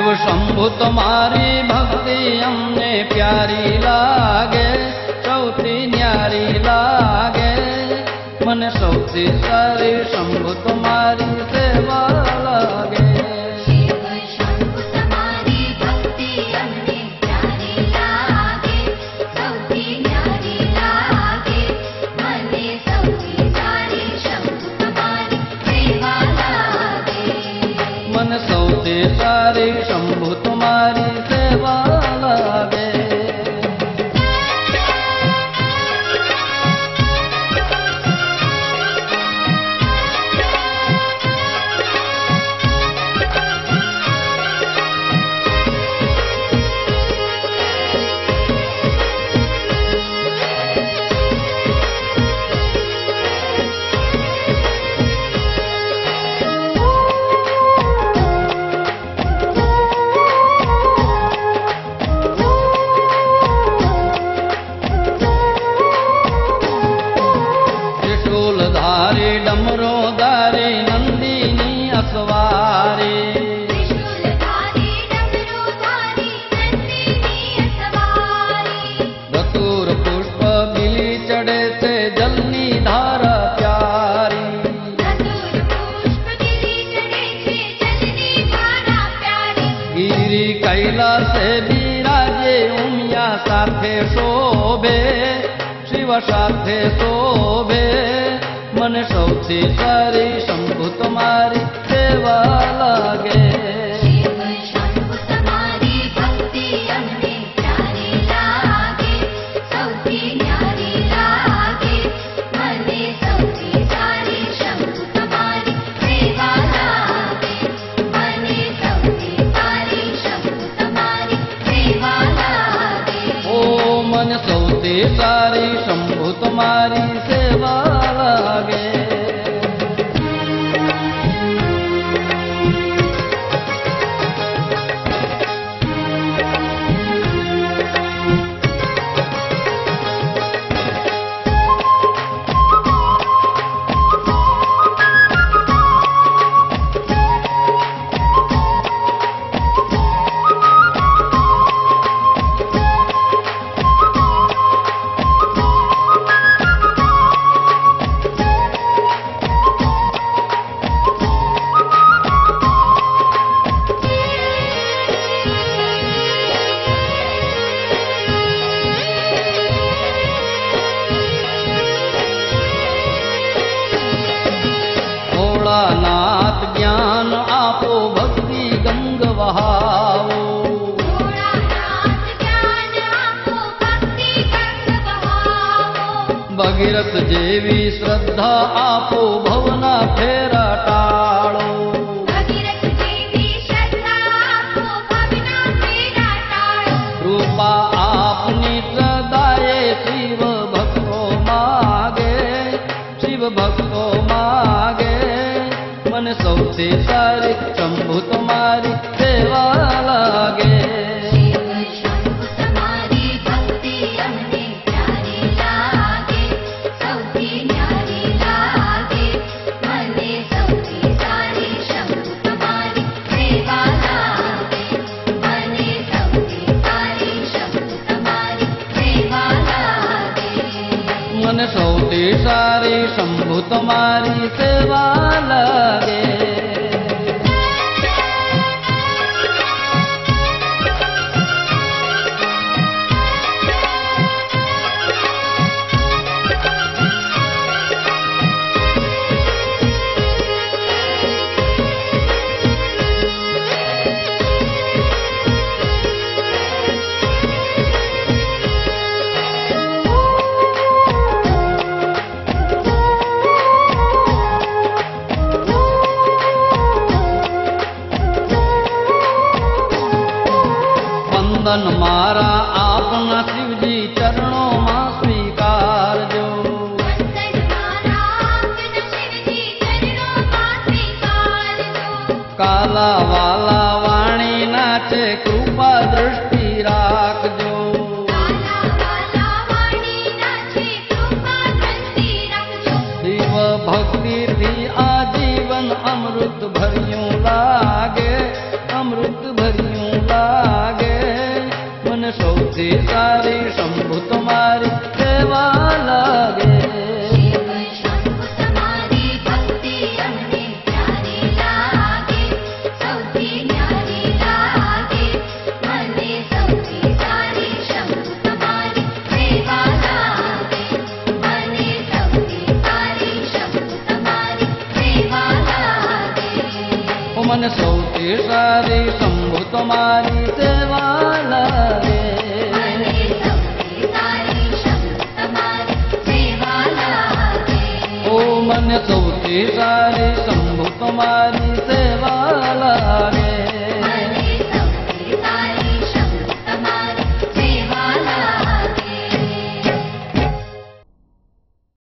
शिव शंभु तुम्हारी भक्ति हमने प्यारी लागे, सौथी न्यारी लागे। मन सौथी सारी शंभु तुम्हारी सेवा लागे। शिव शंभु तुम्हारी भक्ति हमने प्यारी लागे, सौथी न्यारी लागे। मने सौथी सारी शंभु तुम्हारी सेवा लागे। मन सौथी सारी शंभु तुम्हारी सेवा लागे। डमरोदारी नंदिनी असवारी, त्रिशूलधारी डमरोधारी नंदिनी असवारी। धतूर पुष्प बिली चढ़े थे जलनी धारा प्यारी। धतूर पुष्प बिली चढ़े थे जलनी धारा प्यारी। गिरी कैलास से बिराजे उमिया साथे शोभे, शिव साथे शोभे। मन सौथी सारी शंभु तुम्हारी सेवा लागे। शिव शंभु तुम्हारी भक्ति हमने प्यारी लागे, सौथी न्यारी लागे। मने सौथी सारी शंभु तुम्हारी सेवा लागे। मने सौथी सारी शंभु तुम्हारी सेवा लागे। ओ मन सौथी सारी शंभु तुम्हारी सेवा लागे। नाथ ज्ञान आपो भक्ति गंग बहाओ। भोलानाथ ज्ञान आपो भक्ति गंग बहाओ। भगीरथ जेवी श्रद्धा आपो भवना फेरा टाळो। भगीरथ जेवी श्रद्धा आपो भवना फेरा टाळो। रूपा आपनी सदाए शिव भक्तो मागे, शिव भक्तो मागे। मन सौथी सारी शंभु तुम्हारी सेवा लागे। शिव शंभु तुम्हारी भक्ति हमने प्यारी लागे, सौथी न्यारी लागे। मने सौथी सारी शंभु तुम्हारी सेवा लागे। मने सौथी सारी शंभु तुम्हारी सेवा लागे। मन सौथी सारी शंभु तुम्हारी सेवा लागे। वंदन मारा आपना शिवजी चरणों में स्वीकारजो। वंदन मारा आपना शिवजी चरणों में स्वीकारजो। काला वाला वाणी नाचे कृपा दृष्टि राखजो। काला वाला वाणी नाचे कृपा दृष्टि राखजो। शिव भक्ति थी आजीवन अमृत भरियों लागे, अमृत भरियों સૌથી સારી શંભુ તમારી સેવા લાગે શિવ શંભુ તમારી ભક્તિ અમને પ્યારી લાગે, સૌથી ન્યારી લાગે. મને સૌથી સારી શંભુ તમારી સેવા લાગે, મને સૌથી સારી શંભુ તમારી સેવા લાગે. ઓ મને સૌથી સારી શંભુ તમારી સેવા લાગે મને સૌથી સારી શંભુ તમારી સેવા લાગે. ઓ મને સૌથી સારી શંભુ તમારી સેવા